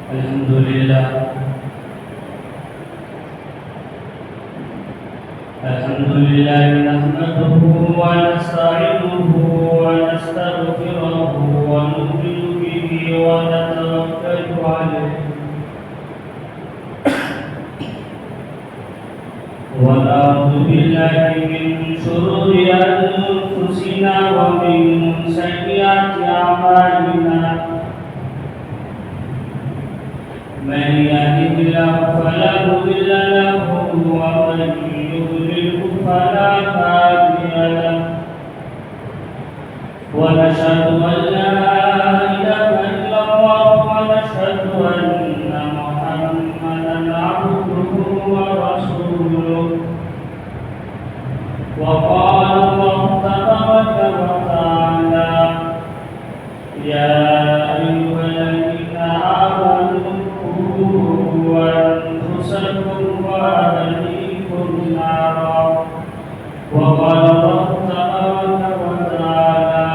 الحمد لله نحمده ونستعينه ونستغفره ونؤمن به ونتوكل عليه ونعوذ بالله من شرور أنفسنا ومن سيئات أعمالنا من يهده الله فلا مضل له ومن يضلل فلا هادي له ونشهد أن لا إله إلا الله ونشهد أن محمدا عبده ورسوله وقال الله تبارك وتعالى يا أيها الذين آمنوا وأنفسكم وأهليكم نارا وقال الله تبارك وتعالى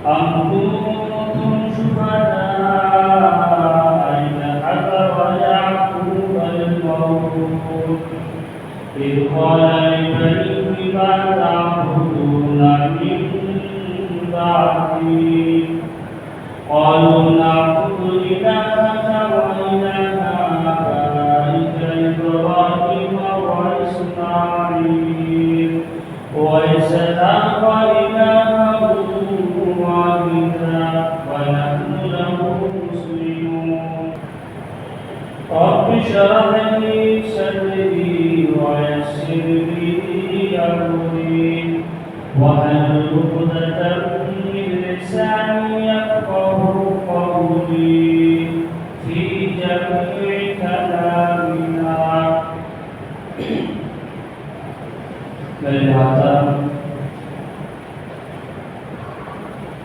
أم كنتم شهداء إذ حضر يعقوب الموت إذ قال لبنيه ما تعبدون من بعدي قالوا نعبد إلهك وإله آبائك إبراهيم وإسماعيل وإسحاق إلها واحدا ونحن له مسلمون رب اشرح لي صدري ويسر لي أمري واحلل عقدة من لساني يفقهوا قولي في جميع كلامنا میرے محترم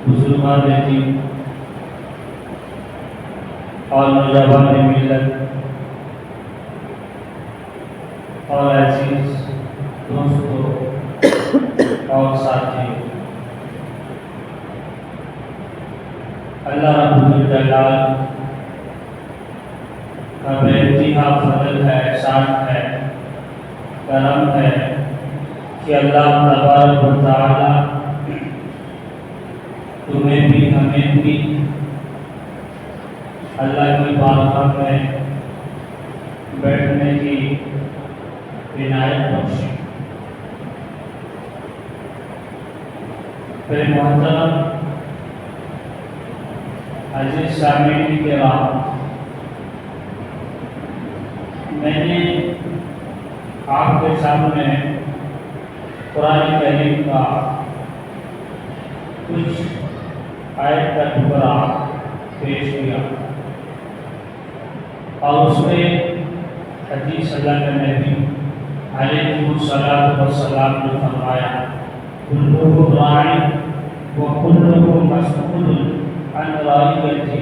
بزرگان دین اور نوجوان ملت اور عزیز دوستوں اور ساتھی، اللہ رب الجلال کا بے انتہا فضل ہے، احسان ہے، کرم ہے کہ اللہ تبارک و تعالی تمہیں بھی ہمیں بھی اللہ کی بارگاہ میں بیٹھنے کی عنایت بخشی۔ میرے محترم عزیز سامعین کرام، میں نے آپ کے سامنے قرآن کریم کا کچھ آیت کا ٹکڑا پیش کیا اور اس میں حدیث اللہ کے نبی علیہ الصلوۃ والسلام نے فرمایا کلکم راع وکلکم مسئول عن رعیتہ،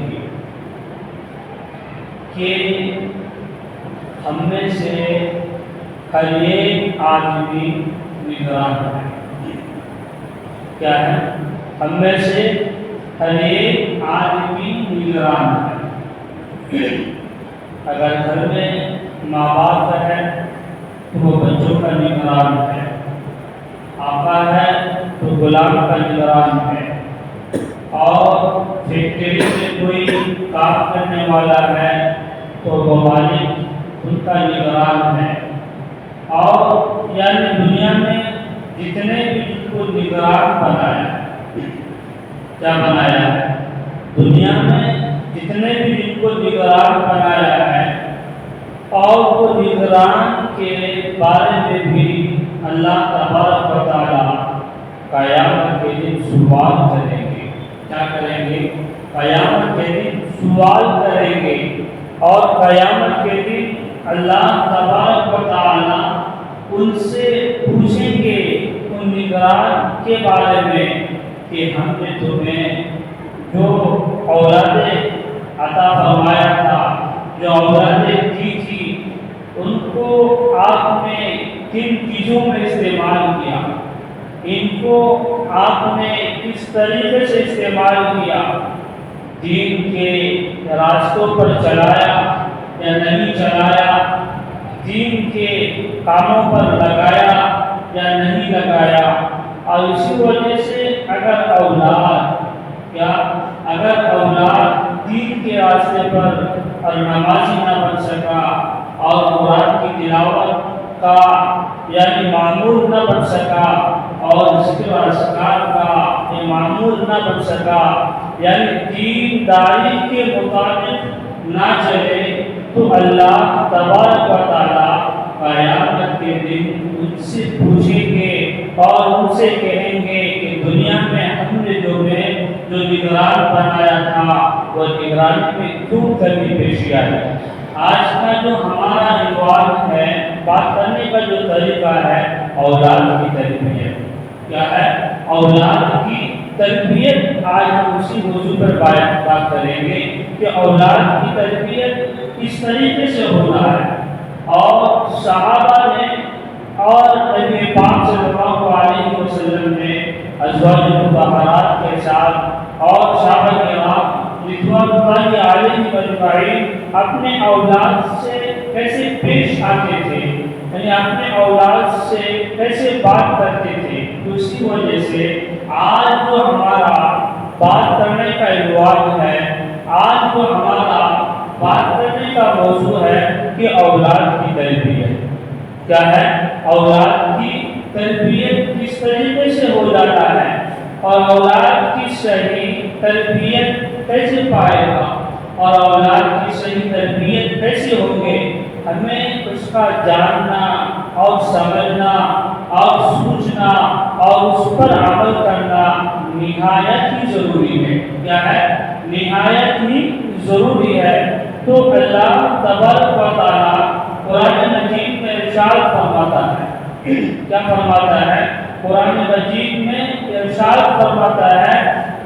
کہ ہم میں سے ہر ایک آدمی نگران ہے۔ کیا ہے؟ ہم میں سے ہر ایک آدمی نگران ہے۔ اگر گھر میں ماں باپ ہے تو وہ بچوں کا نگران ہے، آقا ہے تو غلام کا نگران ہے، اور فیکٹری میں کوئی کام کرنے والا ہے تو وہ مالک ان کا نگران ہے، اور یعنی دنیا میں جتنے بھی جن کو نگران بنایا، کیا بنایا ہے؟ دنیا میں جتنے بھی جن کو نگران بنایا ہے، اور وہ نگران کے بارے میں بھی اللہ تبارک و تعالی قیامت کے دن سوال کریں گے۔ کیا کریں گے؟ قیامت کے دن سوال کریں گے، اور قیامت کے دن اللہ تبارک و تعالی ان سے پوچھیں گے ان نگران کے بارے میں کہ ہم نے تمہیں جو اولادیں عطا فرمایا تھا، جو اولادیں دی تھی، ان کو آپ نے کن چیزوں میں استعمال کیا، ان کو آپ نے کس طریقے سے استعمال کیا، دین کے راستوں پر چلایا یا نہیں چلایا، دین کے کاموں پر لگایا یا نہیں لگایا، اور اسی وجہ سے اگر اولاد دین کے راستے پر اور نمازی نہ بن سکا اور قرآن کی تلاوت کا یعنی معمول نہ بن سکا اور ذکر و اذکار کا معمول نہ بن سکا، یعنی دین داری کے مطابق نہ چلے، تو اللہ تبارک و تعالیٰ قیامت کے دن ان سے پوچھیں گے اور ان سے کہیں گے کہ دنیا میں ہم نے جو نگران بنایا تھا وہ نگرانی میں کیوں کمی پیشی آئی۔ آج کا جو ہمارا عنوان ہے، بات کرنے کا جو طریقہ ہے، اولاد کی تربیت کیا ہے؟ اولاد کی تربیت۔ آج ہم اسی موضوع پر بات کریں گے کہ اولاد کی تربیت کس طریقے سے ہونا ہے، اور صحابہ نے اور نبی پاک صلی اللہ علیہ وسلم نے ازواج مطہرات کے ساتھ اور صحابہ کرام رضوان اللہ علیہم اجمعین اپنے اولاد سے کیسے پیش آتے تھے، یعنی اپنے اولاد سے کیسے بات کرتے تھے۔ اسی وجہ سے آج جو ہمارا بات کرنے کا عنوان ہے، آج جو ہمارا بات کرنے کا موضوع ہے کہ اولاد کی تربیت کیا ہے، اولاد کی تربیت کس طریقے سے ہو جاتا ہے، اور اولاد کی صحیح تربیت کیسے پائے گا، اور اولاد کی صحیح تربیت کیسے ہوگی۔ ہمیں اس کا جاننا اور سمجھنا اور سوچنا اور اس پر عمل کرنا نہایت ہی ضروری ہے۔ کیا ہے؟ نہایت ہی ضروری ہے۔ تو اللہ تبارک و تعالیٰ قرآن مجید میں ارشاد فرماتا ہے، کیا فرماتا ہے؟ قرآن مجید میں ارشاد فرماتا ہے،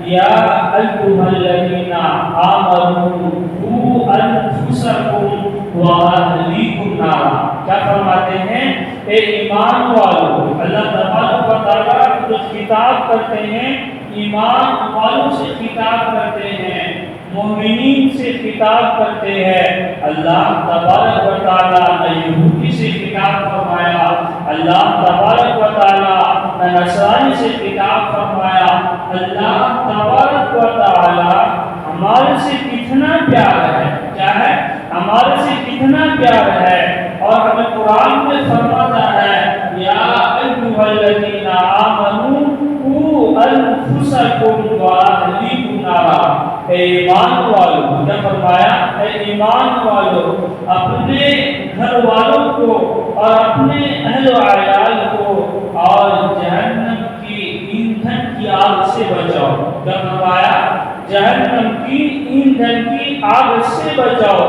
یا ایھا الذین آمنوا قوا انفسکم واہلیکم نارا۔ کیا فرماتے ہیں؟ اے ایمان والو، اللہ تبارک و تعالیٰ جو خطاب کرتے ہیں، ایمان والوں سے خطاب کرتے ہیں، مومنین سے خطاب کرتے ہیں۔ اللہ تبارک و تعالیٰ نے یہودی سے خطاب فرمایا، اللہ تبارک و تعالیٰ نے نصرانی سے خطاب فرمایا۔ اللہ تبارک و تعالیٰ ہمارے سے کتنا پیار ہے، کیا ہے؟ ہمارے سے کتنا پیار ہے، اور ہمیں قرآن میں فرماتا ہے، یا ایھا الذین آمنوا قوا انفسکم واہلیکم نارا۔ اے ایمان والو، کیا فرمایا؟ اے ایمان والو، اپنے گھر والوں کو اور اپنے اہل و عیال کو اور جہنم کی ایندھن کی آگ سے بچاؤ۔ کیا فرمایا؟ جہنم کی ایندھن کی آگ سے بچاؤ،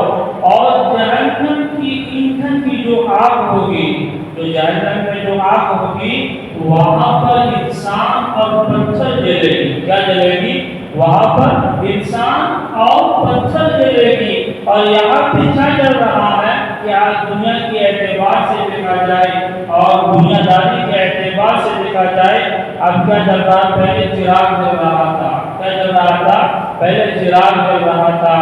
اور جہنم کی ایندھن کی جو آگ ہوگی، جو جہنم میں جو آگ ہوگی، وہاں پر انسان اور پتھر جلے گی۔ کیا جلے گی؟ وہاں پر انسان اور پتھر جلے گی۔ اور یہاں پہ کیا چل رہا ہے کہ آج دنیا کے اعتبار سے دیکھا جائے اور دنیا داری کے اعتبار سے دیکھا جائے، اب کیا چل رہا؟ پہلے چراغ جل رہا تھا، کیا چل رہا تھا؟ پہلے چراغ جل رہا تھا،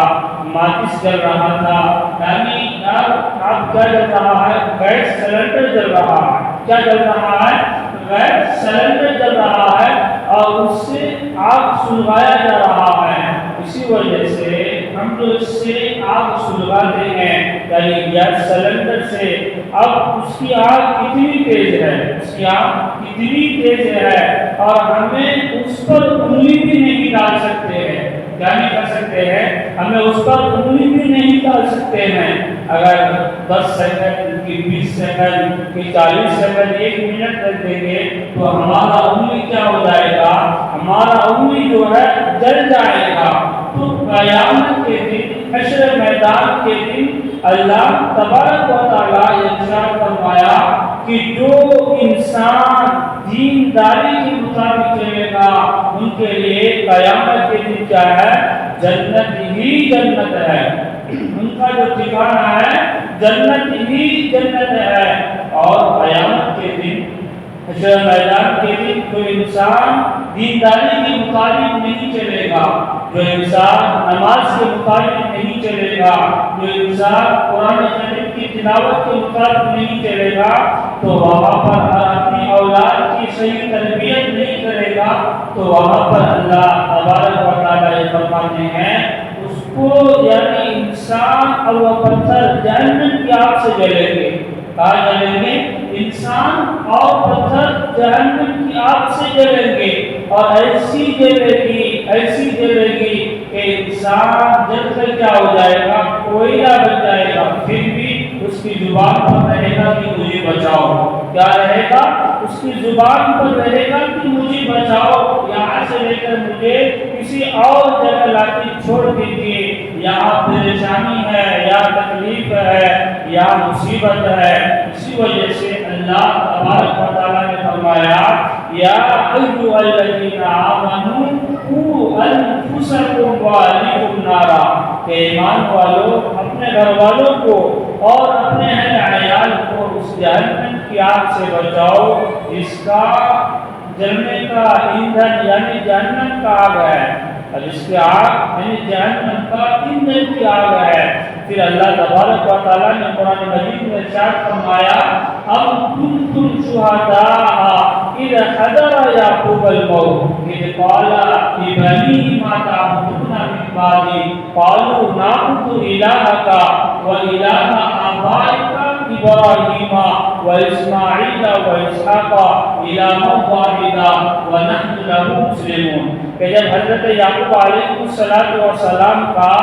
ماچس جل رہا تھا، یعنی اب کیا چل رہا ہے؟ گیس سلنڈر جل رہا ہے۔ کیا چل رہا ہے؟ گیس سلنڈر جل رہا ہے، اور اس سے آگ سلگایا جا رہا ہے۔ اسی وجہ سے ہم جو اس سے آگ سلگاتے ہیں، یعنی گیس سلنڈر سے، اب اس کی آگ کتنی تیز ہے، اس کی آگ کتنی تیز ہے، اور ہمیں اس پر انگلی بھی نہیں ڈال سکتے ہیں۔ کیا نہیں کر سکتے ہیں؟ ہمیں اس پر انگلی بھی نہیں ڈال سکتے ہیں۔ اگر 10 سیکنڈ کی 20 سیکنڈ کی 40 سیکنڈ 1 منٹ رکھ دیں گے تو ہمارا انگلی کیا ہو جائے گا؟ ہمارا انگلی جو ہے جل جائے گا۔ تو قیامت کے دن، حشر میدان کے دن، اللہ تبارک و تعالیٰ ارشاد فرمایا کہ جو انسان دینداری کے مطابق چلے گا، ان کے لیے قیامت کے دن کیا ہے؟ جنت ہی جنت ہے۔ ان کا جو ٹھکانہ ہے جنت ہی جنت ہے۔ اور قیامت کے دن حشر میدان کے دن جو انسان دینداری کے مطابق نہیں چلے گا، جو انسان نماز کے مطابق نہیں چلے گا، جو انسان قرآن کریم کی تلاوت کے مطابق نہیں چلے گا، تو وہاں پر اپنی اولاد کی صحیح تربیت نہیں کرے گا، تو وہاں پر اللہ تبارک و تعالیٰ یہ فرماتے ہیں اس کو یعنی انسان اور وہ پتھر جہنم کی آگ سے جلیں گے۔ کہاں جلیں گے؟ انسان اور پتھر جہنم کی آگ سے جلیں گے، اور ایسی جلے گی کہ انسان جل کر کیا ہو جائے گا؟ کوئلہ بن جائے گا، پھر بھی اس کی زبان پر رہے گا کہ مجھے بچاؤ۔ کیا رہے گا؟ اس کی زبان پر رہے گا کہ مجھے بچاؤ، یہاں سے لے کر مجھے کسی اور جگہ لا کے چھوڑ دیجیے، یہاں پریشانی ہے یا تکلیف ہے یا مصیبت ہے۔ اسی وجہ سے اللہ تبارک و تعالیٰ نے فرمایا یا ایھا الذین آمنوا قوا انفسکم واہلیکم نارا، کہ ایمان والو اپنے گھر والوں کو اور اپنے اہل عیال کو اس جہنم کی آگ سے بچاؤ جس کا جلنے کا ایندھن یعنی جہنم کا آگ ہے، اور جس کی آگ یعنی جہنم کا ایندھن کی آگ ہے۔ پھر اللہ تبارک و تعالیٰ نے قرآن مجید میں ارشاد فرمایا ام کنتم شہداء اذ حضر یعقوب الموت اذ قال لبنیہ ما تعبدون من بعدی قالوا نعبد الہک وإلہ آبائک ابراہیم واسماعیل واسحاق الہا واحدا ونحن لہ مسلمون، کہ جب حضرت یعقوب علیہ السلام کا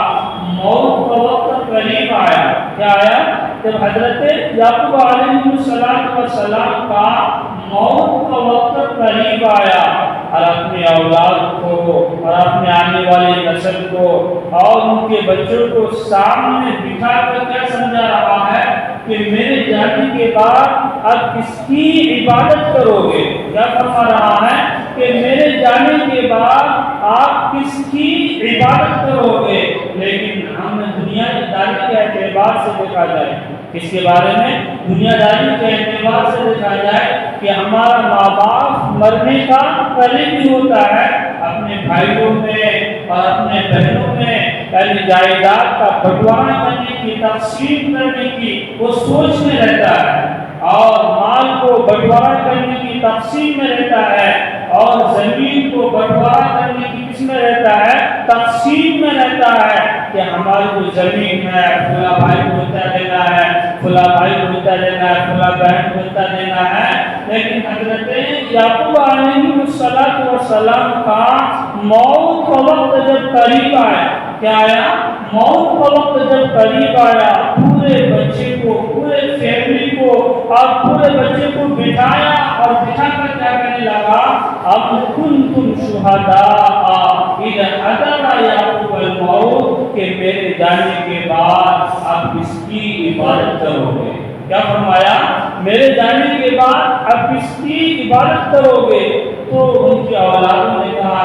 موت کا وقت قریب آیا، کیا آیا؟ جب حضرت یعقوب علیہ السلام کا موت کا وقت قریب آیا اور اپنے اولاد کو اور اپنے آنے والی نسل کو اور ان کے بچوں کو سامنے بٹھا کر کیا سمجھا رہا ہے کہ میرے جانے کے بعد اب کس کی عبادت کرو گے؟ کیا فرما رہا ہے کہ میرے جانے کے بعد آپ کس کی عبادت کرو گے؟ لیکن ہم دنیا داری کے اعتبار سے دیکھا جائے، اس کے بارے میں دنیا داری کے اعتبار سے دیکھا جائے کہ ہمارا ماں باپ مرنے کا قریب ہی ہوتا ہے، اپنے بھائیوں میں اور اپنے بہنوں میں یعنی جائیداد کا بٹوارا کرنے کی، تقسیم کرنے کی وہ سوچ میں رہتا ہے، اور مال کو بٹوارا کرنے کی تقسیم میں رہتا ہے، اور زمین کو بٹوارا کرنے کی کس میں رہتا ہے؟ تقسیم میں رہتا ہے کہ ہماری کوئی زمین ہے، فلاں بھائی کو اتنا دینا ہے، فلاں بھائی کو اتنا دینا ہے، فلاں بہن کو اتنا دینا ہے۔ لیکن حضرت یعقوب علیہ السلام کا موت کا وقت جب قریب آیا، کیا آیا؟ موت کا وقت جب قریب آیا، پورے بچے کو، پورے فیملی کو اور پورے بچے کو بٹھایا اور بٹھا کر کیا کہنے لگا ام کنتم شہداء اذ حضر یعقوب الموت، کہ میرے جانے کے بعد آپ کس کی عبادت کرو گے؟ کیا فرمایا؟ میرے جانے کے بعد آپ کس کی عبادت کرو گے؟ تو ان کی اولادوں نے کہا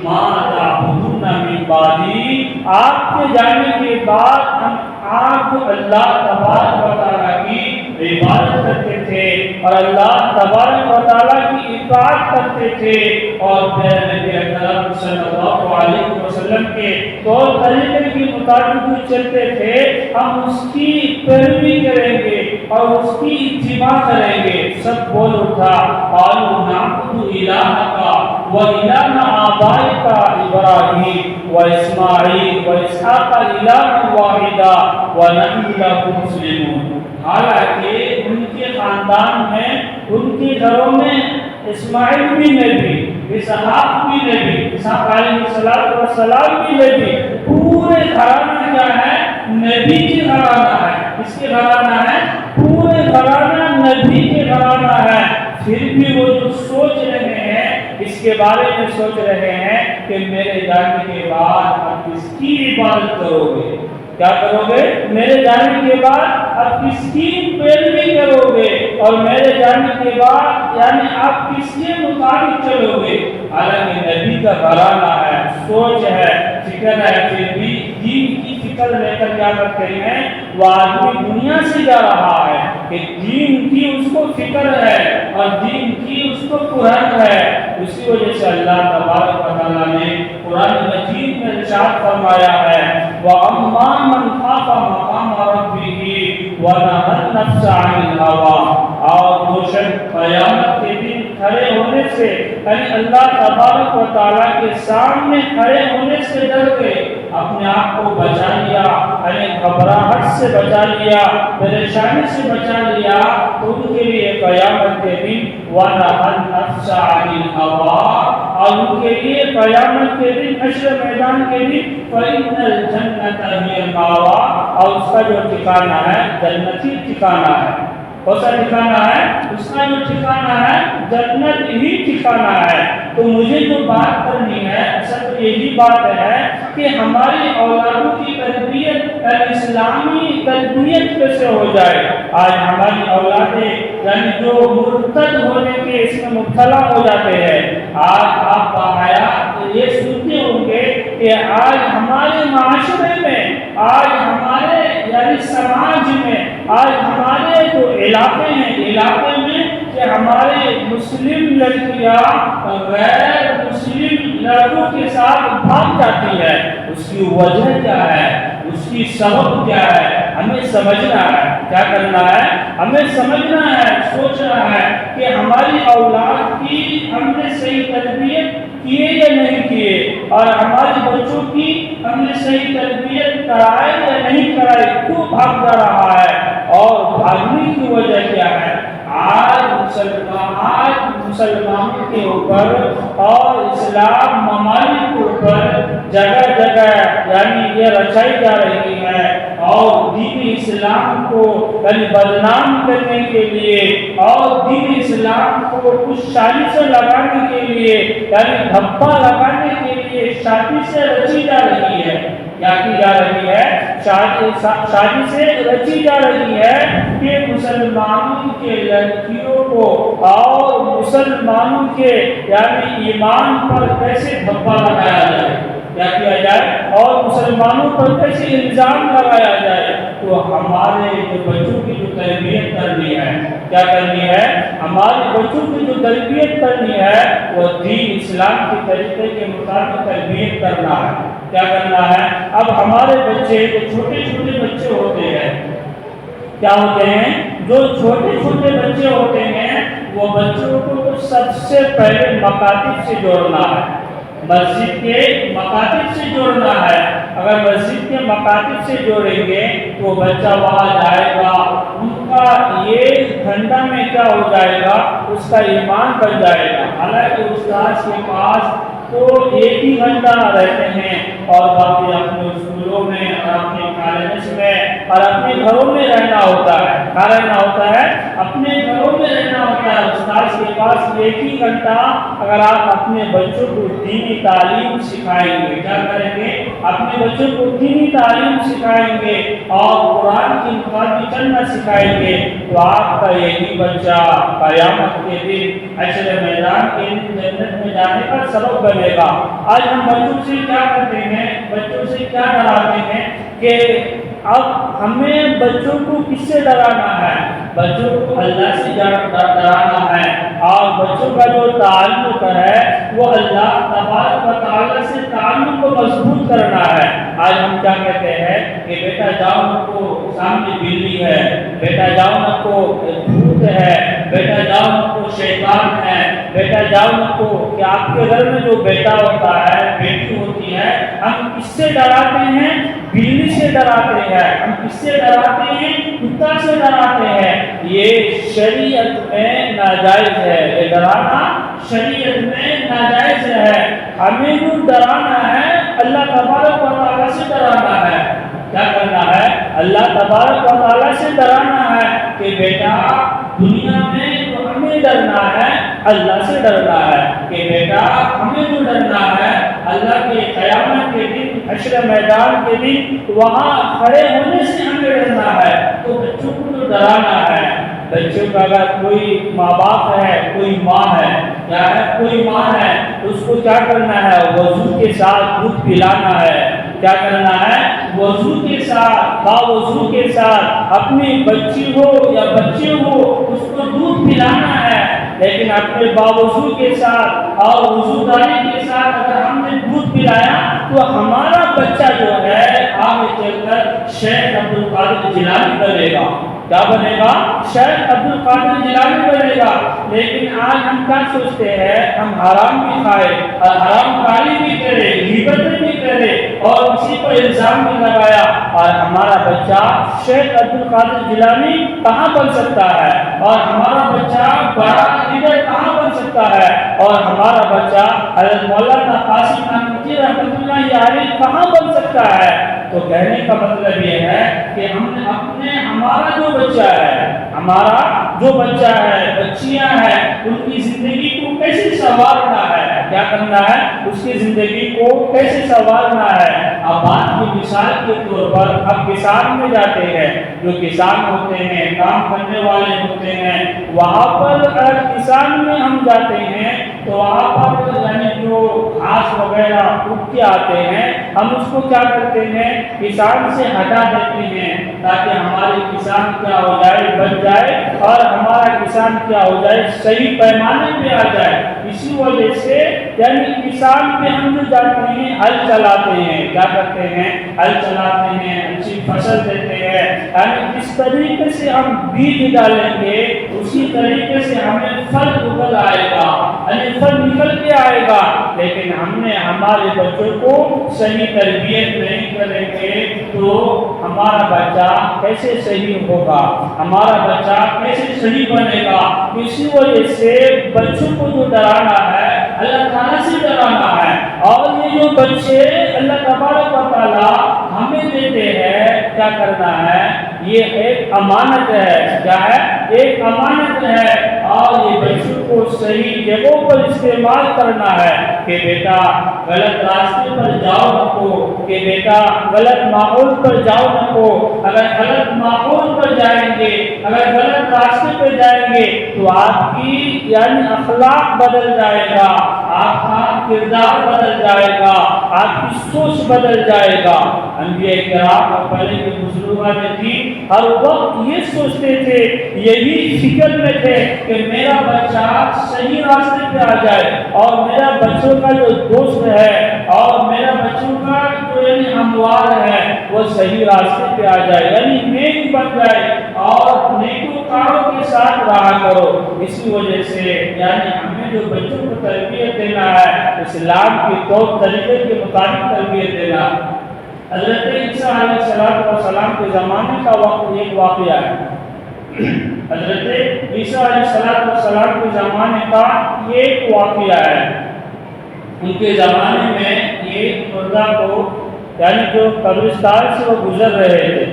ما تعبدون من بعدی، آپ کے جانے کے بعد ہم آپ اللہ تبارک و تعالیٰ کی عبادت کرتے تھے اور اللہ تبارک و تعالیٰ کی اطاعت کرتے تھے، اور پھر نبی اکرم صلی اللہ علیہ وسلم کے طور طریقے کے مطابق جو چلتے تھے ہم اس کی پیروی کریں گے اور اس کی اتباع کریں گے۔ سب بول اٹھا قالوا نعبد الہک وإلہ آبائک ابراہیم واسماعیل واسحاق الہا واحدا ونحن لہ مسلمون۔ حالانکہ ان کے خاندان میں، ان کے گھروں میں اسماعیل بھی نبی، اسحاق بھی نبی، اسحاق علیہ السلام بھی نبی، پورے گھرانہ کیا ہے؟ نبی کے گھرانہ ہے۔ کس کے گھرانہ ہے؟ پورے گھرانہ نبی کے گھرانہ ہے۔ پھر بھی وہ جو سوچ رہے ہیں، اس کے بارے میں سوچ رہے ہیں کہ میرے جانے کے بعد آپ کس کی عبادت کرو گے؟ کیا کرو گے؟ میرے جانے کے بعد آپ کس کی پیروی کرو گے، اور میرے جانے کے بعد یعنی آپ کس کے مطابق چلو گے؟ حالانکہ نبی کا گھرانہ ہے، سوچ ہے، فکر ہے، پھر بھی دین کی فکر لے کر کیا کرتے ہیں؟ وہ آدمی دنیا سے جا رہا ہے کہ دین کی اس کو فکر ہے اور دین کی اس کو قرآن ہے. اسی وجہ سے اللہ تبارک و تعالیٰ نے قرآن مجید میں ارشاد فرمایا ہے وَأَمَّا مَنْ خَافَ مَقَامَ رَبِّهِ وَنَهَى النَّفْسَ عَنِ الْهَوَىٰ. اور وہ شخص قیامت کے دن کھڑے ہونے سے یعنی اللہ تبارک و تعالیٰ کے سامنے کھڑے ہونے سے ڈر کے اپنے آپ کو بچا لیا یعنی گھبراہٹ سے بچا لیا پریشانی سے بچا لیا تو ان کے لیے قیامت کے دن وَنَهَى النَّفْسَ عَنِ الْهَوَىٰ اور ان کے لیے قیامت کے دن حشر میدان کے دن فَإِنَّ الْجَنَّةَ هِيَ الْمَأْوَىٰ اور اس کا جو ٹھکانہ ہے جنتی ٹھکانہ ہے. کون سا ٹھکانہ ہے؟ اس کا جو ٹھکانہ ہے جنت ہی ٹھکانہ ہے. تو مجھے جو بات کرنی ہے اصل یہی بات ہے کہ ہماری اولادوں کی تربیت اسلامی تربیت کیسے ہو جائے. آج ہماری اولادیں یعنی جو مرتد ہونے کے اس میں مبتلا ہو جاتے ہیں. آج آپ باحیات یہ سنتے ہوں گے کہ آج ہمارے معاشرے میں آج ہمارے یعنی سماج میں آج ہمارے جو علاقے ہیں علاقے میں کہ ہمارے مسلم لڑکیاں غیر مسلم لڑکوں کے ساتھ بھاگ جاتی ہے. اس کی وجہ کیا ہے؟ اس کی سبب کیا ہے؟ ہمیں سمجھنا ہے. کیا کرنا ہے؟ ہمیں سمجھنا ہے سوچنا ہے کہ ہماری اولاد کی ہم نے صحیح تربیت کیے یا نہیں کیے اور ہمارے بچوں کی ہم نے صحیح تربیت کرائے یا نہیں کرائی. کیوں بھاگ جا رہا ہے اور بھاگنے کی وجہ کیا ہے؟ آج مسلمانوں کے اوپر اور اسلام ممالک کے اوپر جگہ جگہ یعنی یہ رچائی جا رہی ہے اور دین اسلام کو یعنی بدنام کرنے کے لیے اور دین اسلام کو کچھ سازشیں لگانے کے لیے یعنی دھپا لگانے کے لیے سازشیں رچی جا رہی ہے. کیا کی جا رہی ہے؟ سازشیں رچی جا رہی ہے کہ مسلمانوں کے لڑکیوں کو اور مسلمانوں کے یعنی ایمان پر کیسے دھپا لگایا جائے. کیا کیا جائے اور مسلمانوں پر کیسے الزام لگایا جائے. تو ہمارے جو بچوں کی جو تربیت کرنی ہے کیا کرنی ہے؟ ہمارے بچوں کی جو تربیت کرنی ہے وہ دین اسلام کے طریقے کے مطابق تربیت کرنا ہے. کیا کرنا ہے؟ اب ہمارے بچے جو چھوٹے چھوٹے بچے ہوتے ہیں کیا ہوتے ہیں؟ جو چھوٹے چھوٹے بچے ہوتے ہیں وہ بچوں کو سب سے پہلے مکاتب سے جوڑنا ہے. مسجد کے مکاتب سے جوڑنا ہے. اگر مسجد کے مکاتب سے جوڑیں گے تو بچہ وہاں جائے گا ان کا یہ گھنٹہ میں کیا ہو جائے گا اس کا ایمان بن جائے گا. حالانکہ استاذ کے پاس تو ایک ہی گھنٹہ رہتے ہیں اور باقی اپنے اسکولوں میں اور اپنے کالجز میں اور اپنے گھروں میں رہنا ہوتا ہے. کہاں رہنا ہوتا ہے؟ اپنے گھروں میں رہنا ہوتا ہے. استاذ کے پاس ایک ہی گھنٹہ اگر آپ اپنے بچوں کو دینی تعلیم سکھائیں گے کیا کریں گے؟ اپنے بچوں کو دینی تعلیم سکھائیں گے اور قرآن کی مطابق چلنا سکھائیں گے تو آپ کا یہی بچہ قیامت کے دن حشر میدان کے دن جنت میں جانے کا سبب بنے گا. آج ہم بچوں سے کیا کرتے ہیں؟ بچوں سے کیا ڈراتے ہیں کہ اب ہمیں بچوں کو کس سے ڈرانا ہے؟ بچوں کو اللہ سے ڈرانا ہے اور بچوں کا جو تعلق ہے وہ اللہ تبارک و تعالیٰ سے تعلق کو مضبوط کرنا ہے. آج ہم کیا کہتے ہیں کہ بیٹا جاؤ نہ کو سامنے بلی ہے, بیٹا جاؤ نہ کو بھوت ہے, بیٹا جاؤ نہ کو شیطان ہے, بیٹا جاؤ نہ کو کہ آپ کے گھر میں جو بیٹا ہوتا ہے بیٹی ہوتی ہے ہم کس سے ڈراتے ہیں؟ بلی سے ڈراتے ہیں. ہم کس سے ڈراتے ہیں؟ کتا سے ڈراتے ہیں. یہ شریعت میں ناجائز ہے. یہ ڈرانا شریعت میں ناجائز ہے. ہمیں جو ڈرانا ہے اللہ تبارک و تعالیٰ سے ڈرانا ہے. کیا کرنا ہے؟ اللہ تبارک و تعالیٰ سے ڈرانا ہے کہ بیٹا دنیا میں تو ہمیں ڈرنا ہے, اللہ سے ڈرنا ہے کہ بیٹا ہمیں جو ڈرنا ہے اللہ کے قیامت کے دن حشر میدان کے دن وہاں کھڑے ہونے سے ہمیں ڈرنا ہے. تو بچوں کو جو ڈرانا ہے, بچوں کا اگر کوئی ماں باپ ہے, کوئی ماں ہے, کیا ہے کوئی ماں ہے, اس کو کیا کرنا ہے؟ وضو کے ساتھ دودھ پلانا ہے. کیا کرنا ہے؟ وضو کے ساتھ باوضو کے ساتھ اپنی بچی ہو یا بچے ہو اس کو دودھ پلانا ہے، لیکن اپنے باوضو کے ساتھ اور وضو داری کے ساتھ اگر ہم نے دودھ پلایا تو ہمارا بچہ جو ہے آگے چل کر شیخ عبد القادر جیلانی بنے گا۔ کیا بنے گا؟ شیخ عبد القادر جیلانی بنے گا۔ لیکن آج ہم کیا سوچتے ہیں؟ ہم حرام بھی کھائے اور حرام کاری بھی کرے، غیبتیں بھی کرے اور اسی پر الزام بھی لگایا، اور ہمارا بچہ شیخ عبد القادر جیلانی کہاں بن سکتا ہے؟ اور ہمارا بچہ بڑا لیڈر کہاں بن سکتا ہے؟ اور ہمارا بچہ حضرت مولانا قاسم نانوتوی رحمۃ اللہ علیہ کہاں بن سکتا ہے؟ تو کہنے کا مطلب یہ ہے کہ ہم نے ہمارا جو بچہ ہے، بچیاں ہیں، ان کی زندگی کو کیسے سنوارنا ہے، کیا کرنا ہے، اس کی زندگی کو کیسے سنوارنا ہے۔ اب بات کی مثال کے طور پر اب کسان میں جاتے ہیں، جو کسان ہوتے ہیں، کام کرنے والے ہوتے ہیں، وہاں پر اگر کسان میں ہم جاتے ہیں تو وہاں پر یعنی جو گھاس وغیرہ اگ کے آتے ہیں، ہم اس کو کیا کرتے ہیں، کسان سے ہٹا دیتے ہیں تاکہ ہمارے کسان کیا ہو جائے، بچ جائے، اور ہمارا کسان کیا ہو جائے، صحیح پیمانے پہ آ جائے۔ اسی وجہ سے یعنی کسان پہ ہم جو جاتے ہیں، ہل چلاتے ہیں، کیا کرتے ہیں، ہل چلاتے ہیں، اچھی فصل دیتے ہیں، یعنی جس طریقے سے ہم بیج ڈالیں گے اسی طریقے سے ہمیں پھل اگل آئے گا، یعنی پھل نکل کے آئے گا۔ لیکن ہم نے ہمارے بچوں کو صحیح تربیت نہیں کریں گے تو ہمارا بچہ کیسے صحیح ہوگا، ہمارا بچہ کیسے صحیح بنے گا۔ اسی وجہ سے بچوں کو جو ڈرانا ہے اللہ تعالیٰ سے ڈرانا ہے، اور یہ جو بچے اللہ تبارک و تعالیٰ ہمیں دیتے ہیں، کیا کرنا ہے، یہ ایک امانت ہے۔ کیا ہے؟ ایک امانت ہے، اور یہ بچوں کو صحیح جگہوں پر استعمال کرنا ہے کہ بیٹا غلط راستے پر جاؤ نکو، کہ بیٹا غلط ماحول پر جاؤ نکو۔ اگر غلط ماحول پر جائیں گے، اگر غلط راستے پہ جائیں گے تو آپ کی یعنی اخلاق بدل جائے گا، آپ کا کردار بدل جائے گا، آپ کی سوچ بدل جائے گا۔ انبیاء کرام اور پہلے کے بزرگوں نے بھی ہر وقت یہ سوچتے تھے، یہی فکر میں تھے کہ میرا بچہ صحیح راستے پہ آ جائے، اور میرا بچوں کا جو دوست ہے اور میرا بچوں کا جو یعنی ہموار ہے وہ صحیح راستے پہ آ جائے، یعنی نیک بن جائے اور نیکوکاروں کے ساتھ رہا کرو۔ اسی وجہ سے یعنی ہمیں جو بچوں کو تربیت دینا ہے اسلام کے طور طریقے کے مطابق تربیت دینا۔ حضرت عیسیٰ علیہ السلام کے زمانے کا ایک واقعہ ہے، حضرت عیسیٰ علیہ السلام کے زمانے کا ایک واقعہ ہے۔ ان کے زمانے میں ایک مردہ کو یعنی جو قبرستان سے وہ گزر رہے تھے،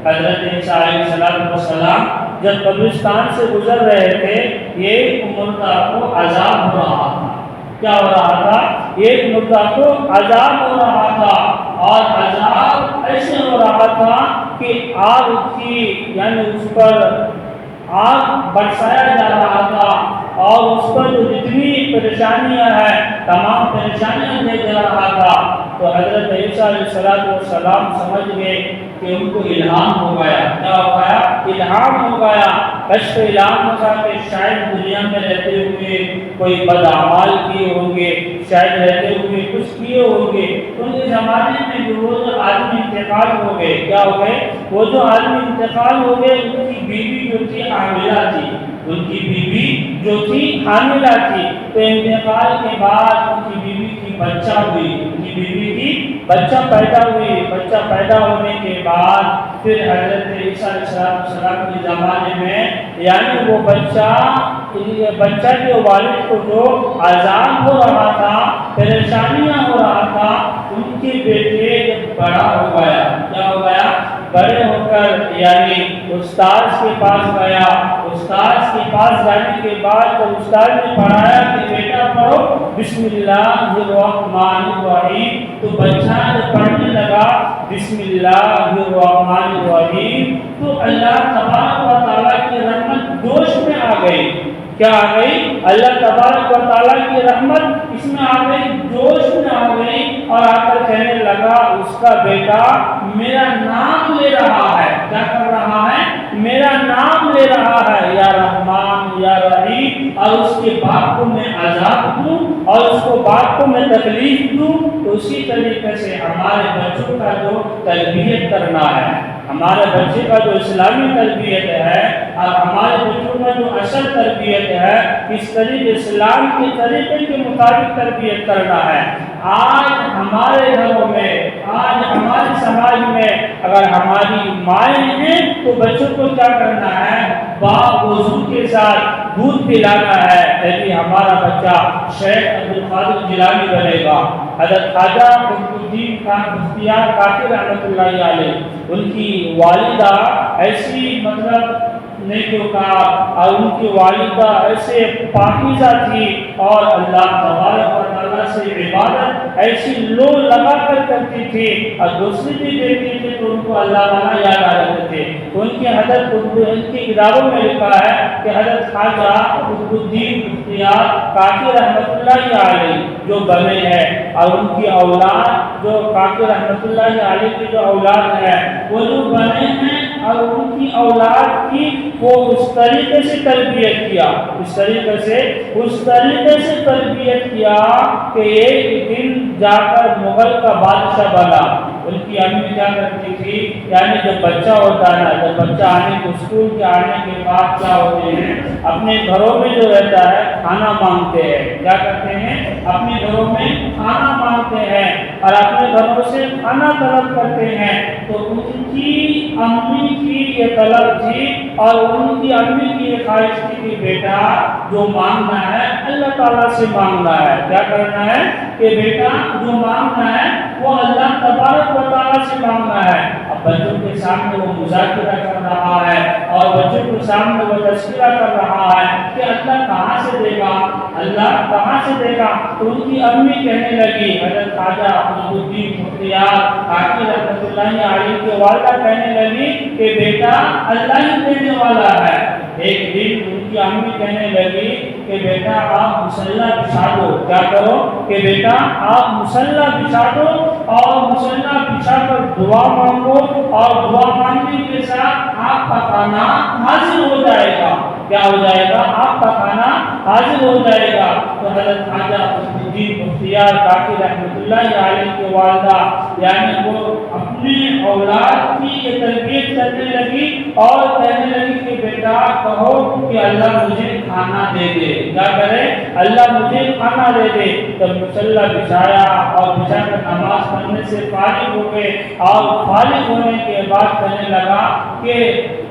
حضرت عیسیٰ علیہ السلام جب قبرستان سے گزر رہے تھے، ایک مردہ کو عذاب ہو رہا تھا۔ کیا ہو رہا تھا؟ ایک مردہ کو عذاب ہو رہا تھا، اور عذاب ایسے ہو رہا تھا کہ آگ کی یعنی اس پر آگ برسایا جا رہا تھا، اور اس پر جو جتنی پریشانیاں ہیں تمام پریشانیاں دے جا رہا تھا۔ تو حضرت عیسیٰ علیہ السلام سمجھ گئے کہ ان کو الہام ہو گیا۔ کیا ہو گیا؟ الہام ہو گیا، کشف الہام ہوگا کہ شاید دنیا میں رہتے ہوئے کوئی بدعمال کیے ہوں گے، شاید رہتے ہوئے کچھ کیے ہوں گے۔ ان کے زمانے میں وہ جو آدمی انتقال ہو گئے، کیا ہو گئے؟ وہ جو آدمی انتقال ہو گئے ان کی بیوی جو تھی حاملہ تھی، ان کی بیوی جو تھی حاملہ تھی۔ تو انتقال کے بعد ان کی بیوی کی بچہ ہوئی، ان کی بیوی کی بچہ پیدا ہوئی۔ بچہ پیدا ہونے کے بعد پھر حضرت عیسیٰ علیہ السلام کے زمانے میں یعنی وہ بچہ کے والد کو جو عذاب ہو رہا تھا، پریشانیاں ہو رہا تھا، ان کے بیٹے جب بڑا ہو گیا، کیا ہو گیا؟ بڑے ہو کر یعنی استاد کے پاس گیا۔ استاد کے پاس جانے کے بعد جب استاد نے پڑھایا کہ بیٹا پڑھو بسم اللہ الرحمن الرحیم، تو بچہ جب پڑھنے لگا بسم اللہ الرحمن الرحیم تو اللہ تبارک و تعالیٰ کی رحمت جوش میں آ گئی۔ کیا آ گئی؟ اللہ تبارک و تعالیٰ کی رحمت اس میں آ گئی، جوش میں آ گئی، اور آ کر کہنے لگا اس کا بیٹا میرا نام لے رہا ہے. کیا کر رہا ہے؟ میرا نام لے رہا ہے، یا رحمان یا رحیم. اور اس کے باپ کو میں عذاب دوں اور اس کو باپ کو میں تکلیف دوں. تو اسی طریقے سے ہمارے بچوں کا جو تربیت کرنا ہے، ہمارے بچے کا جو اسلامی تربیت ہے اور ہمارے بچوں کا جو اصل تربیت ہے، اس طریقے اسلام کے طریقے کے مطابق تربیت کرنا ہے. آج ہمارے گھروں میں، آج ہمارے سماج میں اگر ہماری مائیں ہیں تو بچوں کو کیا کرنا ہے؟ باوضو کے ساتھ دودھ پلانا ہے تاکہ ہمارا بچہ شیخ عبدالقادر جیلانی بنے گا. حضرت خواجہ قطب الدین خان بختیار کاکی رحمۃ اللہ علیہ، ان کی والدہ ایسی نیکوکار اور ان کی والدہ ایسے پاکیزہ تھی اور اللہ تبارک و تعالیٰ سے عبادت ایسی لو لگا کر کرتی تھی اور دوسری بھی دیکھتی تھی تو ان کو اللہ تعالیٰ یاد آ رہتے تھے. ان کی حضرت ان کی کتابوں میں لکھا ہے کہ حضرت خواجہ قطب الدین بختیار کاکی رحمۃ اللہ علیہ جو بنے ہیں اور ان کی اولاد جو کاکی رحمۃ اللہ علیہ کی جو اولاد ہے وہ جو بنے ہیں اور ان کی اولاد کی وہ اس طریقے سے تربیت کیا، اس طریقے سے تربیت کیا کہ ایک دن جا کر مغل کا بادشاہ بنا. ان کی امی کیا کرتی تھی، یعنی جب بچہ ہوتا ہے، جب بچہ آنے کے اسکول کے آنے کے بعد کیا ہوتے ہیں، اپنے گھروں میں جو رہتا ہے کھانا مانگتے ہیں. کیا کرتے ہیں؟ اپنے گھروں میں کھانا مانگتے ہیں اور اپنے گھروں سے کھانا طلب کرتے ہیں. تو ان کی امی کی یہ طلب تھی اور ان کی امی کی یہ خواہش تھی کہ بیٹا جو مانگنا ہے اللہ تعالیٰ سے مانگنا ہے. کیا کرنا ہے کہ بیٹا جو مانگنا ہے وہ اللہ تبارک و تعالیٰ سے مانگنا ہے. اب بچوں کے سامنے وہ مذاکرہ کر رہا ہے اور بچوں کے سامنے وہ تذکرہ کر رہا ہے کہ اللہ کہاں سے دے گا، اللہ کہاں سے دے گا. تو ان کی امی کہنے لگی، حضرت خواجہ قطب الدین بختیار کاکی رحمۃ اللہ علیہ کی والدہ کہنے لگی کہ بیٹا اللہ ہی دینے والا ہے. ایک دن ان کی امی کہنے لگی کہ بیٹا آپ مصلی بچھا دو. کیا کرو کہ بیٹا آپ مصلی بچھا دو اور مصلی بچھا کر دعا مانگو اور دعا مانگنے کے ساتھ آپ کا کھانا حاضر ہو جائے گا. کیا ہو جائے گا؟ آپ کا کھانا حاضر ہو جائے گا. تو حضرت خواجہ قطب الدین بختیار کاکی رحمۃ اللہ علیہ کی والدہ یعنی وہ اپنی اولاد کی یہ تربیت کرنے لگی اور کہنے لگی کہ بیٹا کہو کہ اللہ مجھے کھانا دے دے. کیا کرے؟ اللہ مجھے کھانا دے دے. جب مصلی بچھایا اور بچھا کر نماز پڑھنے سے فارغ ہو گئے اور فارغ ہونے کے بعد کہنے لگا کہ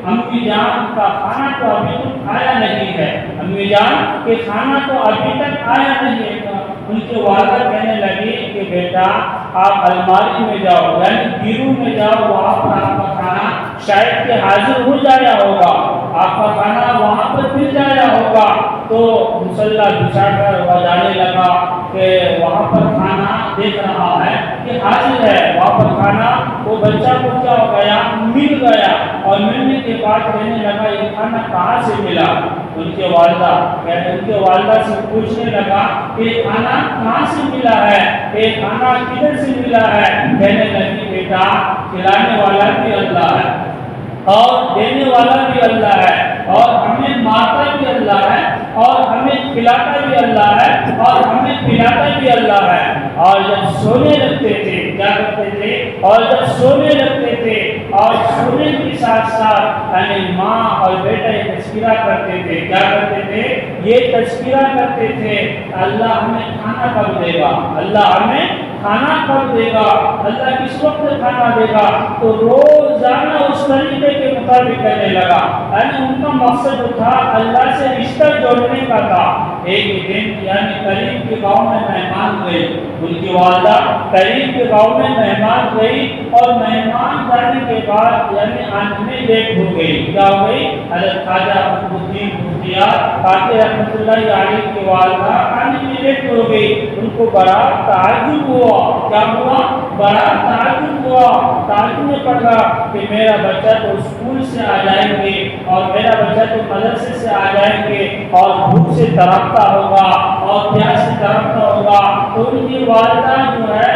امی جان کا کھانا تو ابھی تک آیا نہیں ہے، امی جان کے کھانا تو ابھی تک آیا نہیں ہے. ان کے والدہ کہنے لگی کہ بیٹا آپ الماری میں جاؤ یعنی بیرو میں جاؤ، وہاں پر آپ کا کھانا شاید کہ حاضر ہو جایا ہوگا، آپ کا کھانا وہاں پر مل جایا ہوگا. تو مصلی بچھا کر وہ جانے لگا کہ وہاں پر کھانا دیکھ رہا ہے کہ حاضر ہے، وہاں پر کھانا وہ بچہ کو کیا ہو گیا، مل گیا. اور ملنے کے بعد کہنے لگا یہ کھانا کہاں سے ملا. ان کے والدہ سے پوچھنے لگا کہ کھانا کہاں سے ملا ہے، یہ کھانا کدھر سے ملا ہے. کہنے لگی بیٹا کھلانے والا بھی اللہ ہے اور دینے والا بھی اللہ ہے اور ہمیں مارتا بھی اللہ ہے اور ہمیں کھلاتا بھی اللہ ہے اور ہمیں پلاتا بھی اللہ ہے. اور جب سونے لگتے تھے کیا کرتے تھے، اور جب سونے لگتے تھے اور سونے کے ساتھ ساتھ یعنی ماں اور بیٹا یہ تذکرہ کرتے تھے. کیا کرتے تھے؟ یہ تذکرہ کرتے تھے اللہ ہمیں کھانا کب دے گا، اللہ ہمیں کھانا کب دے گا، اللہ کس وقت کھانا دے گا. تو روزانہ اس طریقے کے مطابق کرنے لگا. یعنی ان کا مقصد جو تھا اللہ سے رشتہ جوڑنے کا تھا. ایک دن یعنی قریب کے گاؤں میں مہمان گئے، ان کی والدہ قریب کے گاؤں میں مہمان گئی اور مہمان جانے کے بعد یعنی آنے میں لیٹ ہو گئی. کیا ہو گئی؟ حضرت خواجہ قطب الدین بختیار کاکی رحمۃ اللہ علیہ کی والدہ آنے میں لیٹ ہو گئی. ان کو بڑا تعجب ہوا. کیا ہوا؟ بڑا تعجب ہوا. تعجب میں پڑا کہ میرا بچہ تو اسکول سے آ جائیں گے اور میرا بچہ تو مدرسے سے آ جائیں گے اور بھوک سے تڑپتا ہوگا اور پیاس سے تڑپتا ہوگا. تو ان کی والدہ جو ہے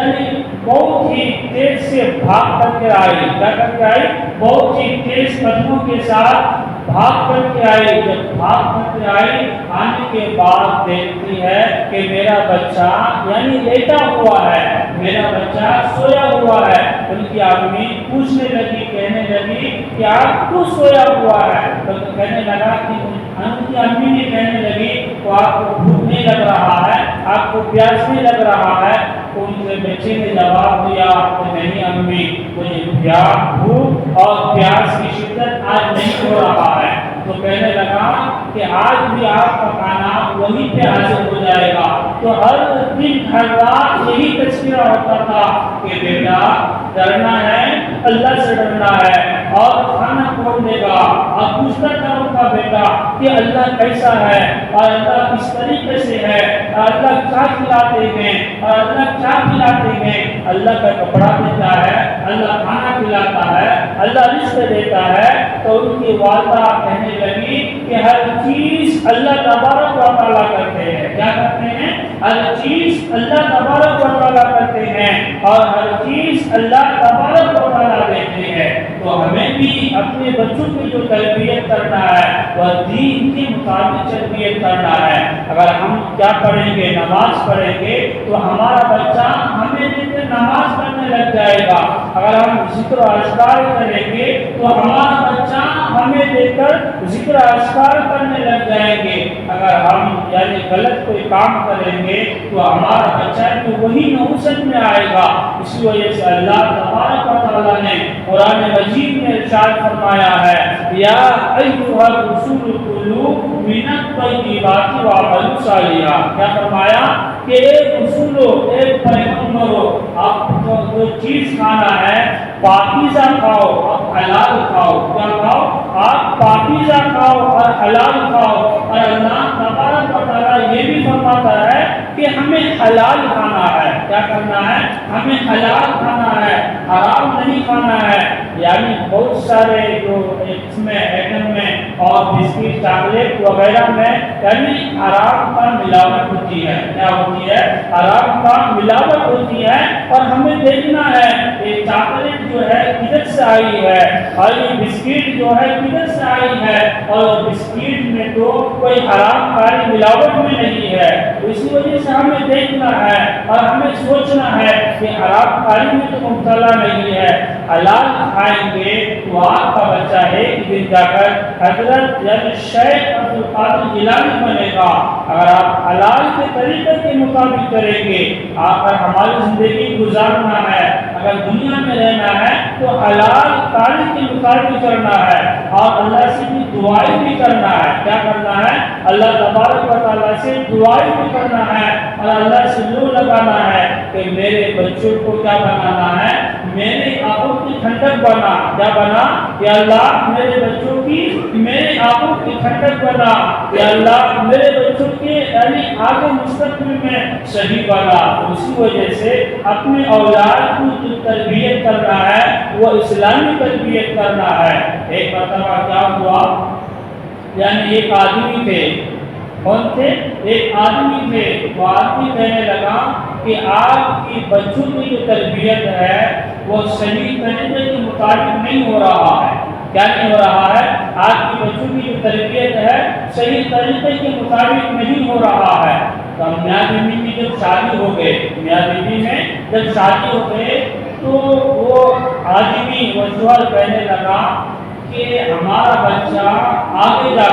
یعنی بہت ہی تیز سے بھاگ کر کے آئی. کیا کر کے آئی؟ بہت ہی تیز قدموں کے ساتھ بھاگ کر کے آئی. جب بھاگ کر کے آئی, آنے کے بعد دیکھتی ہے کہ میرا بچہ یعنی لیٹا ہوا ہے, میرا بچہ سویا ہوا ہے. ان کی امی پوچھنے لگی, کہنے لگی کہ آپ کیوں سویا ہوا ہے؟ تو کہنے لگا کہ ان کی امی نے کہنے لگی تو آپ کو بھوک نہیں لگ رہا ہے, آپ کو پیاس نہیں لگ رہا ہے. تو ان کے بچے نے جواب دیا کہ نہیں امی, مجھے بھوک اور پیاس کی شدت آج نہیں ہو رہا ہے. تو کہنے لگا کہ آج بھی آپ کا کھانا وہیں پہ حاصل ہو جائے گا. تو ہر دن ہر رات یہی تذکرہ ہوتا تھا کہ بیٹا ڈرنا ہے, اللہ سے ڈرنا ہے, اور کھانا کون دے گا. اور پوچھتا تھا ان کا بیٹا کہ اللہ کیسا ہے اور اللہ کس طریقے سے ہے, اور اللہ کیا کھلاتے ہیں اور اللہ کیا پلاتے ہیں. اللہ کا کپڑا دیتا ہے, اللہ کھانا کھلاتا ہے, اللہ رزق دیتا ہے. تو ان کی والدہ کہنے لگی کہ ہر چیز اللہ تبارک و تعالیٰ کرتے ہیں. کیا کرتے ہیں؟ ہر چیز اللہ تبارک و تعالیٰ کرتے ہیں اور ہر چیز اللہ تبارک و تعالیٰ دیتے ہیں. تو ہمیں بھی اپنے بچوں کی جو تربیت کرنا ہے وہ دین کے مطابق تربیت کرنا ہے. اگر ہم کیا پڑھیں گے, نماز پڑھیں گے, تو ہمارا بچہ ہمیں دیکھ کر نماز پڑھنے لگ جائے گا. اگر ہم ذکر و اذکار کریں گے تو ہمارا بچہ ہمیں دیکھ کر ذکر و اذکار کرنے لگ جائیں گے. اگر ہم یعنی غلط کوئی کام کریں گے تو ہمارا بچہ تو وہی نحوست میں آئے گا. اسی وجہ سے اللہ تبارک و تعالیٰ نے قرآن مجید میں ارشاد فرمایا ہے, یا ایھا الرسول کلوا من الطیبات واعملوا صالحا. کیا فرمایا کہ ایک رسولو, ایک پیغمبرو, آپ کو جو چیز کھانا ہے پاکیزہ کھاؤ اور حلال کھاؤ. کیا کھاؤ؟ آپ پاکیزہ کھاؤ اور حلال کھاؤ. اور اللہ تبارک و تعالیٰ یہ بھی فرماتا ہے کہ ہمیں حلال کھانا ہے. کیا کرنا ہے؟ ہمیں حلال کھانا ہے, حرام نہیں کھانا ہے. یعنی بہت سارے جو اس میں ایٹم میں اور بسکٹ, چاکلیٹ وغیرہ میں یعنی حرام کا ملاوٹ ہوتی ہے. کیا ہوتی ہے؟ حرام کا ملاوٹ ہوتی ہے. اور ہمیں دیکھنا ہے یہ چاکلیٹ جو ہے کدھر سے آئی ہے اور یہ بسکٹ جو ہے کدھر سے آئی ہے, اور بسکٹ میں تو کوئی حرام کاری ملاوٹ میں نہیں ہے. اسی وجہ سے ہمیں دیکھنا ہے اور ہمیں سوچنا ہے کہ حرام کاری میں تو مبتلا نہیں ہے. حلال کھائیں گے تو آپ کا بچہ ایک دن جا کر حضرت یعنی شیخ عبد القادر جیلانی بنے گا. اگر آپ حلال کے طریقے کے مطابق کریں گے, اگر ہماری زندگی گزارنا ہے, اگر دنیا میں رہنا ہے تو حلال کاری کے مطابق کرنا ہے اور اللہ سے بھی دعائیں بھی کرنا ہے. کیا کرنا ہے؟ اللہ تبارک و تعالیٰ سے دعائیں بھی کرنا ہے اور اللہ سے لو لگانا ہے کہ میرے بچوں کو کیا بنانا ہے, میرے آنکھوں کی ٹھنڈک بنا. کیا بنا؟ یا اللہ میرے بچوں کی, میرے آنکھوں کی ٹھنڈک بنا. یا اللہ میرے بچوں کے یعنی آگے مستقبل میں صحیح بنا. اسی وجہ سے اپنے اولاد کو جو تربیت کرنا ہے وہ اسلامی تربیت کرنا ہے. ایک مرتبہ کیا ہوا, یعنی ایک آدمی تھے. کون تھے؟ ایک آدمی تھے. وہ آدمی کہنے لگا کہ آپ کی بچوں کی جو تربیت ہے وہ صحیح طریقے کے مطابق نہیں ہو رہا ہے. کیا نہیں ہو رہا ہے؟ آپ کی بچوں کی جو تربیت ہے صحیح طریقے کے مطابق نہیں ہو رہا ہے. تو میاں بیوی کی جب شادی ہو گئے, میاں بیوی میں جب شادی ہو گئے تو وہ آدمی وہ شوہر کہنے لگا کہ ہمارا بچہ آگے جا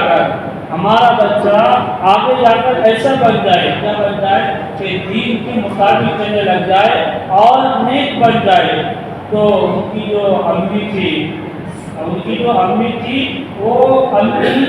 کر ایسا بن جائے. کیا بن جائے؟ کہ دین کے مطابق چلنے لگ جائے اور نیک بن جائے. تو ان کی جو امی تھی وہ امی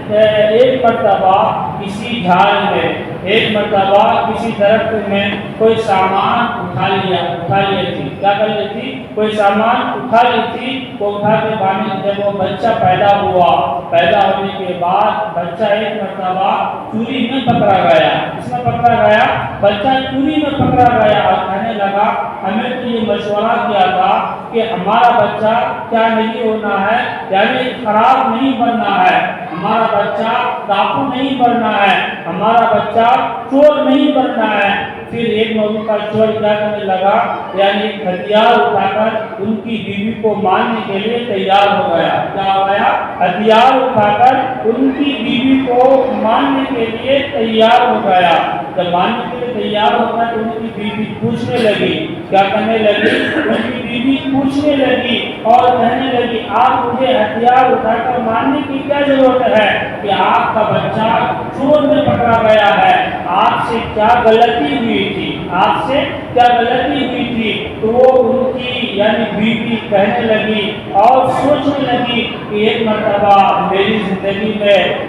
ایک مرتبہ کسی جھاڑ میں, ایک مرتبہ کسی درخت میں کوئی سامان اٹھا لیا تھی. کیا کر لی تھی؟ کوئی سامان اٹھا لی تھی. وہ اٹھا کے پانی, جب وہ بچہ پیدا ہوا, پیدا ہونے کے بعد بچہ ایک مرتبہ چوری میں پکڑا گیا. اس میں پکڑا گیا, بچہ چوری میں پکڑا گیا اور کہنے لگا ہمیں تو یہ مشورہ کیا تھا کہ ہمارا بچہ کیا نہیں ہونا ہے, یعنی خراب نہیں بننا ہے, ہمارا بچہ ڈاکو نہیں بننا ہے, ہمارا بچہ چور نہیں بننا ہے. پھر ایک موضوع کا چور کیا کرنے لگا، یعنی ایک ہتھیار اٹھا کر ان کی بیوی کو مارنے کے لیے تیار ہو گیا۔ کیا ہو گیا؟ ہتھیار اٹھا کر ان کی بیوی کو مارنے کے لیے تیار ہو گیا۔ جب مارنے کے لیے تیار ہوتا تو ان کی بیوی پوچھنے لگی، کیا کرنے لگی؟ ان کی بیوی پوچھنے لگی اور کہنے لگی آپ مجھے ہتھیار اٹھا کر مارنے کی کیا ضرورت ہے کہ آپ کا بچہ چور میں پکڑا گیا ہے، آپ سے کیا غلطی ہوئی تھی، آپ سے کیا غلطی ہوئی تھی؟ تو وہ ان کی یعنی بیوی کہنے لگی اور سوچنے لگی کہ ایک مرتبہ میری زندگی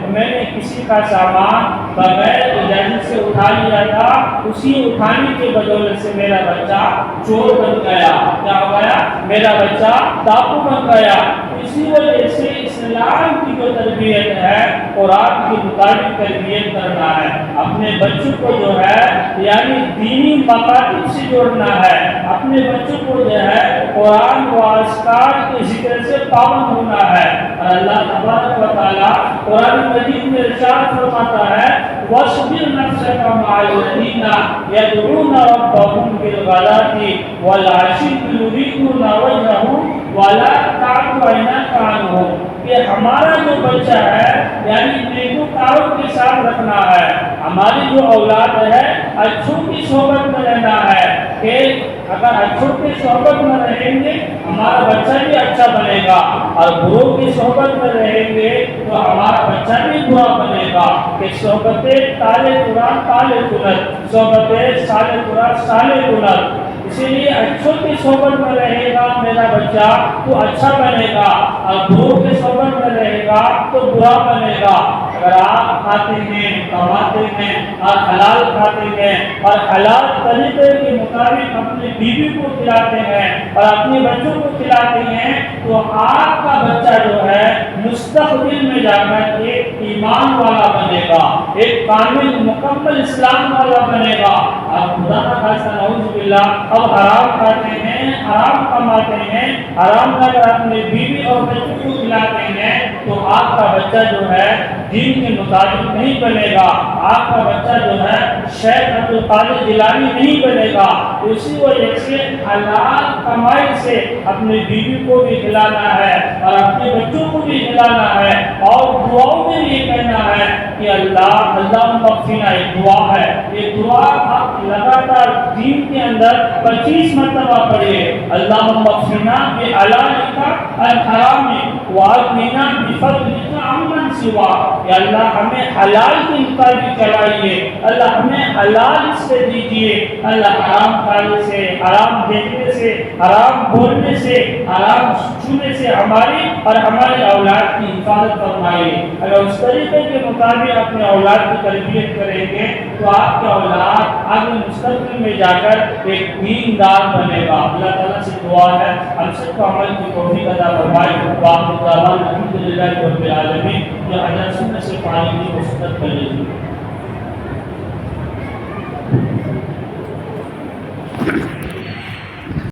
میں نے کسی کا سامان بغیر اجازت سے اٹھا لیا تھا، اسی اٹھانے کے بدولت سے میرا بچہ چور بن گیا۔ کیا ہو گیا؟ میرا بچہ ڈاکو بن گیا۔ اسی وجہ سے اسلام کی جو تربیت ہے قرآن کے مطابق تربیت کرنا ہے، اپنے بچوں کو جو ہے یعنی دینی مقاصد سے جوڑنا ہے، اپنے بچوں کو جو ہے قرآن و اذکار کے ذکر سے پابند ہونا ہے۔ اور اللہ تبارک و تعالیٰ قرآن مجید میں ارشاد فرماتا ہے وَاصْبِرْ نَفْسَكَ مَعَ الَّذِينَ يَدْعُونَ رَبَّهُمْ بِالْغَدَاةِ وَالْعَشِيِّ يُرِيدُونَ وَجْهَهُ وَلَا تَعْدُ عَيْنَاكَ عَنْهُمْ، کہ ہمارا جو بچہ ہے یعنی نیکوکاروں کے ساتھ رکھنا ہے، ہماری جو اولاد ہے اچھوں کی صحبت میں رہنا ہے، کہ اگر اچھوں کی صحبت میں رہیں گے ہمارا بچہ بھی اچھا بنے گا، اور بروں کی صحبت میں رہیں گے تو ہمارا بچہ بھی برا بنے گا۔ کہ صحبت تالے قرآن تالے کنت، صحبت سالے قرآن سالے کنت، اسی لیے اچھوں کی صحبت میں رہے گا میرا بچہ تو اچھا بنے گا، اور بروں کی صحبت میں رہے گا تو برا بنے گا۔ اگر آپ کھاتے ہیں، کماتے ہیں اور حلال کھاتے ہیں اور حلال طریقے کے مطابق اپنی بیوی کو کھلاتے ہیں اور اپنے بچوں کو کھلاتے ہیں تو آپ کا بچہ جو ہے مستقبل میں جا کر ایک ایمان والا بنے گا، ایک کامل مکمل اسلام والا بنے گا۔ اب خدا کا خاصہ نعوذ باللہ اب حرام کھاتے ہیں، حرام کماتے ہیں، حرام کر کر اپنے بیوی اور بچوں کو کھلاتے ہیں تو آپ کا بچہ جو ہے دین کے مطابق نہیں بنے گا، آپ کا بچہ جو ہے شیخ عبد القادر جیلانی نہیں بنے گا۔ اسی وجہ سے حلال کمائی سے اپنے بیوی کو بھی کھلانا ہے اور اپنے بچوں کو بھی کھلانا ہے، اور دعاؤں میں بھی کہنا ہے کہ اللہ مغفرنا، ایک دعا ہے، یہ دعا آپ لگاتار دین کے اندر 25 مرتبہ پڑھیے، اللہ مغفرنا بعلانک الحرام واغننا بفضلک عمن سوا، کہ اللہ ہمیں حلال کے مطابق چلائیے، اللہ ہمیں حلال سے دیجیے، اللہ حرام کھانے سے، حرام دیکھنے سے، حرام بولنے سے، حرام چھونے سے ہماری اور ہماری اولاد کی حفاظت فرمائیے۔ اگر اس طریقے کے مطابق اپنے اولاد کی تربیت کریں گے تو آپ کا اولاد آگے مستقبل میں جا کر ایک دیندار بنے گا۔ اللہ تعالیٰ سے دعا ہے ہم سب کو عمل کی توفیق عطا فرمائے۔ الحمدللہ رب العالمین، جو حضرت سنت سے پانی کی وسط